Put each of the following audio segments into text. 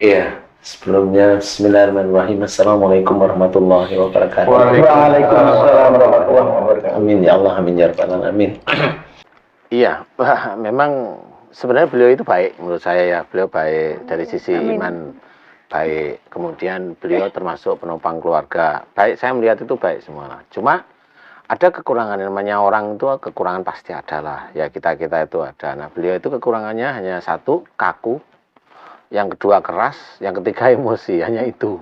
Iya, sebelumnya Bismillahirrahmanirrahim. Assalamualaikum warahmatullahi wabarakatuh. Waalaikumsalam warahmatullahi wabarakatuh. Amin ya Allah, amin ya rabbal alamin. Iya, memang sebenarnya beliau itu baik menurut saya ya. Beliau baik dari sisi iman, baik. Kemudian beliau termasuk penopang keluarga. Baik, saya melihat itu baik semua. Cuma ada kekurangan, namanya orang itu kekurangan pasti ada lah. Ya kita itu ada. Nah beliau itu kekurangannya hanya satu, kaku. Yang kedua keras, yang ketiga emosi, hanya itu.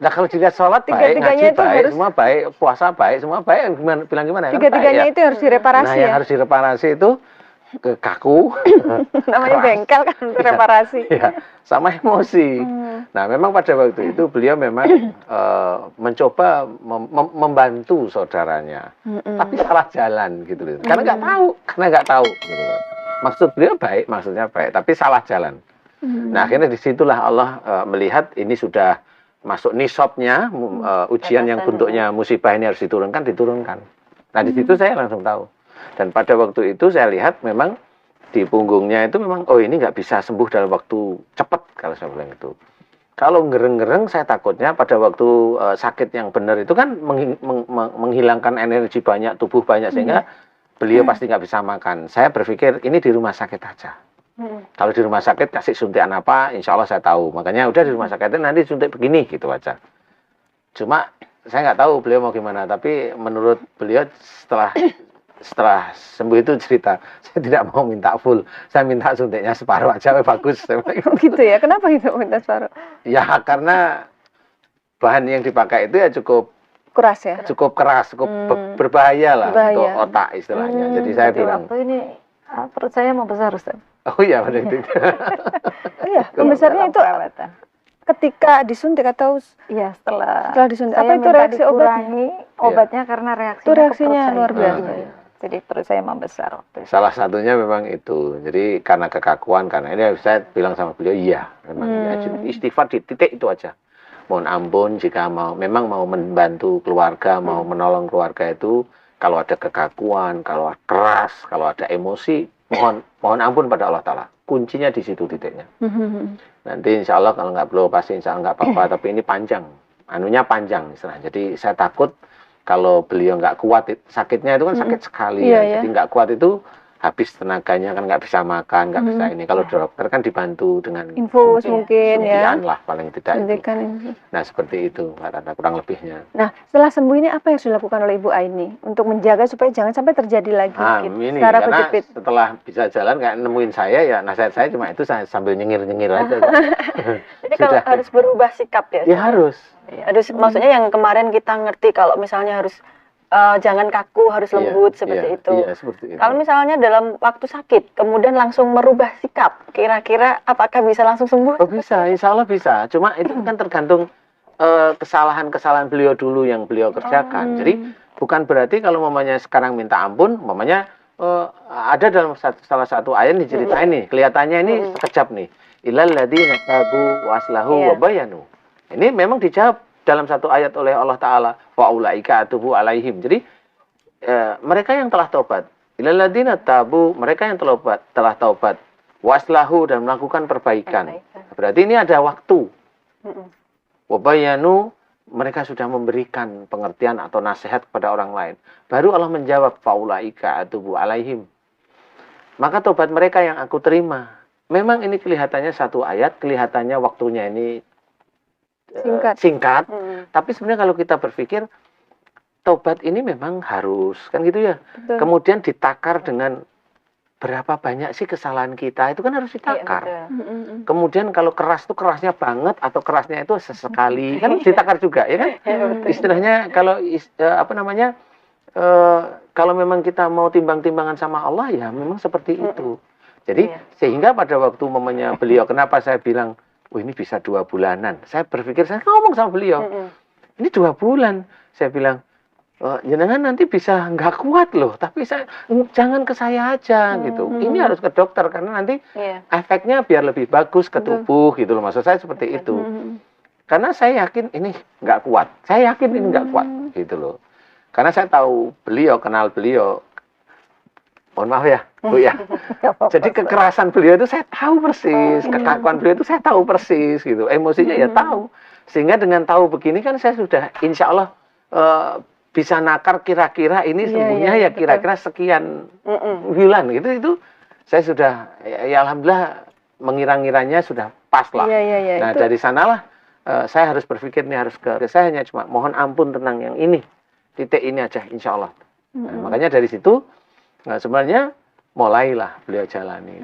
Nah kalau dilihat sholat baik, ngaji baik, semua baik, puasa baik, semua baik, bilang gimana? Tiga-tiganya itu harus direparasi. Nah yang harus direparasi itu kaku, namanya keras, bengkel kan reparasi. Ya, sama emosi. Nah memang pada waktu itu beliau memang mencoba membantu saudaranya, tapi salah jalan gitu loh. Karena nggak tahu, gitu loh. Maksud beliau baik, maksudnya baik, tapi salah jalan. Nah akhirnya disitulah Allah melihat ini sudah masuk nisabnya, ujian yang bentuknya musibah ini harus diturunkan. Nah di situ saya langsung tahu. Dan pada waktu itu saya lihat memang di punggungnya itu memang ini nggak bisa sembuh dalam waktu cepat kalau saya bilang itu. Kalau ngereng-ngereng saya takutnya pada waktu sakit yang benar itu kan menghilangkan energi banyak, tubuh banyak sehingga beliau pasti nggak bisa makan. Saya berpikir ini di rumah sakit aja. Kalau di rumah sakit kasih suntikan apa, insya Allah saya tahu. Makanya udah di rumah sakit nanti suntik begini gitu aja. Cuma saya nggak tahu beliau mau gimana. Tapi menurut beliau setelah sembuh itu cerita, saya tidak mau minta full. Saya minta suntiknya separuh aja, bagus. Gitu ya? Kenapa gitu minta separuh? Ya karena bahan yang dipakai itu ya cukup keras ya, cukup keras, cukup berbahaya lah untuk otak istilahnya. Jadi saya bilang. Waktu ini perut saya mau besar, Ustaz. Oh iya pada itu. Iya, pembesarnya itu ketika disuntik atau iya setelah disuntik. Apa itu reaksi obatnya karena reaksinya luar biasa. Jadi perut saya membesar waktu itu. Salah satunya memang itu. Jadi karena kekakuan, karena ini saya bilang sama beliau, iya memang istighfar di titik itu aja. Mohon ampun jika memang mau membantu keluarga, mau menolong keluarga itu, kalau ada kekakuan, kalau keras, kalau ada emosi, mohon ampun pada Allah Ta'ala. Kuncinya di situ titiknya. Nanti insya Allah kalau nggak perlu pasti insya Allah nggak apa-apa. Tapi ini panjang, anunya panjang istilahnya. Jadi saya takut kalau beliau nggak kuat, sakitnya itu kan sakit sekali ya. Jadi nggak kuat itu habis tenaganya kan nggak bisa makan, nggak bisa ini. Kalau dokter kan dibantu dengan infus mungkin ya. Lah paling tidak itu. Nah seperti itu kata kurang lebihnya. Nah setelah sembuh ini apa yang sudah dilakukan oleh Ibu Aini untuk menjaga supaya jangan sampai terjadi lagi? Ini karena setelah bisa jalan kayak nemuin saya ya nasihat saya cuma itu saya sambil nyengir aja. Jadi kalau harus berubah sikap ya? Ya harus. Maksudnya yang kemarin kita ngerti kalau misalnya harus jangan kaku, harus lembut seperti itu. Iya, seperti itu. Kalau misalnya dalam waktu sakit, kemudian langsung merubah sikap, kira-kira apakah bisa langsung sembuh? Oh bisa, insya Allah bisa. Cuma itu kan tergantung kesalahan beliau dulu yang beliau kerjakan. Jadi bukan berarti kalau mamanya sekarang minta ampun, mamanya ada dalam salah satu ayat diceritain nih, kelihatannya ini sekejap nih. Illal ladzina tabu waslahu wa bayanu. Ini memang dijawab dalam satu ayat oleh Allah Ta'ala, wa ulaika atubu alaihim. Jadi mereka yang telah taubat, illal ladzina tabu, mereka yang telah taubat, waslahu dan melakukan perbaikan. Berarti ini ada waktu. Wa bayanu, mereka sudah memberikan pengertian atau nasihat kepada orang lain. Baru Allah menjawab, fa ulaika atubu alaihim. Maka taubat mereka yang aku terima. Memang ini kelihatannya satu ayat, kelihatannya waktunya ini singkat. Tapi sebenarnya kalau kita berpikir taubat ini memang harus kan gitu ya. Betul. Kemudian ditakar dengan berapa banyak sih kesalahan kita, itu kan harus ditakar. Kemudian kalau keras itu kerasnya banget atau kerasnya itu sesekali kan ditakar juga ya kan. Istilahnya kalau kalau memang kita mau timbang-timbangan sama Allah ya memang seperti itu. Jadi sehingga pada waktu momennya beliau, kenapa saya bilang ini bisa 2 bulanan. Saya berpikir, saya ngomong sama beliau, ini 2 bulan. Saya bilang, jenengan nanti bisa nggak kuat loh, tapi jangan ke saya aja gitu. Ini harus ke dokter karena nanti efeknya biar lebih bagus ke tubuh gitu loh. Maksud saya seperti itu. Karena saya yakin ini nggak kuat. Saya yakin ini nggak kuat gitu loh. Karena saya tahu beliau, kenal beliau. mohon maaf ya Bu ya. Jadi kekerasan beliau itu saya tahu persis, kekakuan beliau itu saya tahu persis gitu, emosinya ya tahu. Sehingga dengan tahu begini kan saya sudah insya Allah bisa nakar kira-kira ini sembunyinya ya kira-kira sekian bulan gitu, itu saya sudah ya alhamdulillah mengira-ngiranya sudah pas lah. Nah dari sanalah saya harus berpikir nih harus saya hanya cuma mohon ampun tentang yang ini, titik ini aja insya Allah. Nah, makanya dari situ sebenarnya mulailah beliau jalani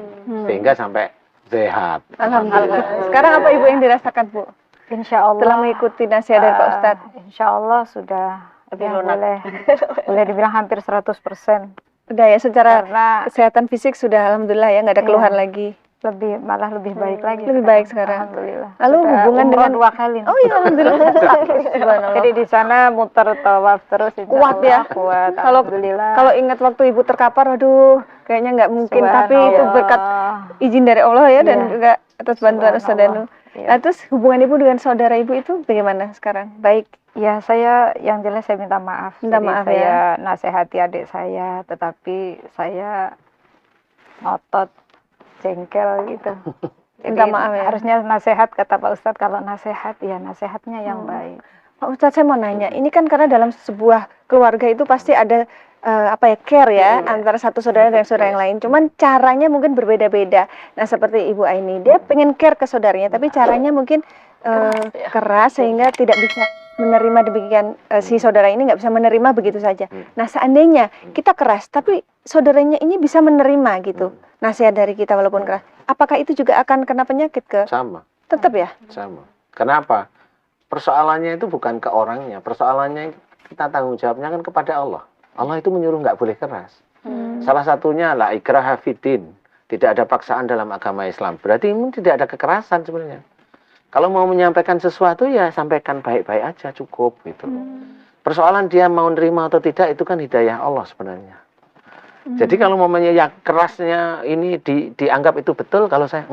sehingga sampai sehat. Alhamdulillah. Sekarang apa Ibu yang dirasakan, Bu? Insya Allah Setelah mengikuti nasihat dari Pak Ustadz. Insya Allah sudah boleh dibilang hampir 100%. Udah ya, secara Karena kesehatan fisik sudah alhamdulillah ya, nggak ada keluhan lagi. malah lebih baik lagi. Lebih baik sekarang. Alhamdulillah. Lalu Sudah hubungan umroh dengan 2 kali. Oh iya, alhamdulillah. Subhanallah. Jadi di sana muter tawaf terus. insya Kuat Allah, ya. Kuat. Kalau Alhamdulillah. kalau ingat waktu Ibu terkapar, waduh, kayaknya nggak mungkin. Tapi itu berkat izin dari Allah ya, dan juga atas bantuan Ustaz Danu. Nah, terus hubungan Ibu dengan saudara Ibu itu bagaimana sekarang? Baik. Ya, saya yang jelas saya minta maaf. Minta Jadi maaf saya nasihati adik saya, tetapi saya ngotot, jengkel gitu. Minta Jadi, maaf ya. harusnya nasihat kata Pak Ustadz, kalau nasihat ya nasihatnya yang baik. Pak Ustadz, saya mau nanya, ini kan karena dalam sebuah keluarga itu pasti ada care ya antara satu saudara dan saudara yang lain. Cuman caranya mungkin berbeda-beda. Nah, seperti Ibu Aini, dia pengen care ke saudaranya, tapi caranya mungkin keras sehingga tidak bisa menerima demikian, si saudara ini nggak bisa menerima begitu saja. Nah, seandainya kita keras, tapi saudaranya ini bisa menerima gitu, nasihat dari kita walaupun keras, apakah itu juga akan kena penyakit ke? Sama. Tetap ya? Sama. Kenapa? Persoalannya itu bukan ke orangnya, persoalannya kita tanggung jawabnya kan kepada Allah. Allah itu menyuruh nggak boleh keras. Salah satunya la ikraha fiddin, tidak ada paksaan dalam agama Islam. Berarti ini tidak ada kekerasan sebenarnya. Kalau mau menyampaikan sesuatu ya sampaikan baik-baik aja, cukup gitu. Persoalan dia mau nerima atau tidak itu kan hidayah Allah sebenarnya. Jadi kalau momennya ya kerasnya ini dianggap itu betul, kalau saya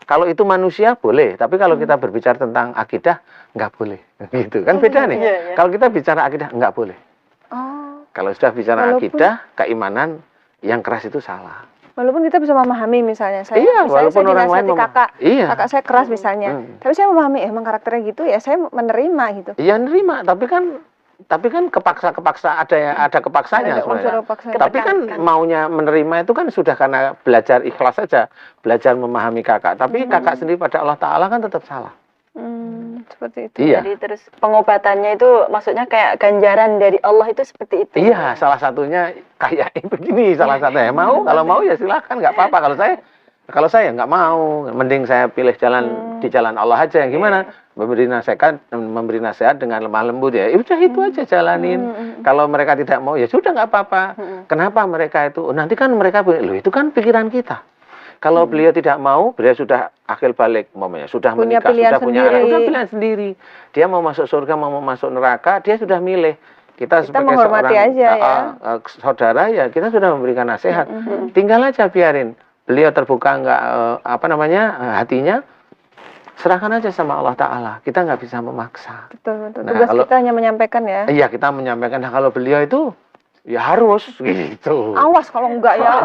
kalau itu manusia boleh, tapi kalau kita berbicara tentang akidah nggak boleh, gitu kan beda nih. Kalau kita bicara akidah nggak boleh. Kalau sudah bicara akidah, keimanan, yang keras itu salah. Walaupun kita bisa memahami misalnya, walaupun orang lain kakak saya keras misalnya, tapi saya memahami emang karakternya gitu ya, saya menerima gitu. Iya nerima, tapi kan kepaksa ada kepaksanya sebenarnya. Tapi kan maunya menerima itu kan sudah karena belajar ikhlas saja, belajar memahami kakak. Tapi kakak sendiri pada Allah Ta'ala kan tetap salah. Seperti itu. Iya. Jadi terus pengobatannya itu maksudnya kayak ganjaran dari Allah itu seperti itu. Iya, salah satunya kayak begini, salah satunya. Kalau mau ya silahkan, nggak apa-apa. Kalau saya nggak mau, mending saya pilih jalan di jalan Allah aja. Yang gimana? Memberi nasihat dengan lemah lembut ya. Udah itu aja jalanin. Kalau mereka tidak mau ya sudah nggak apa-apa. Kenapa mereka itu? Nanti kan mereka itu kan pikiran kita. Kalau beliau tidak mau, beliau sudah akil balik, momennya sudah menikah, sudah punya anak, sudah pilihan sendiri. Dia mau masuk surga, mau masuk neraka, dia sudah milih. Kita sebagai menghormati seorang aja, ya. Saudara ya, kita sudah memberikan nasihat. Tinggal aja biarin. Beliau terbuka nggak hatinya, serahkan aja sama Allah Ta'ala. Kita nggak bisa memaksa. Betul. Tugas kita hanya menyampaikan ya. Iya, kita menyampaikan. Nah, kalau beliau itu ya harus gitu. Awas kalau enggak ya.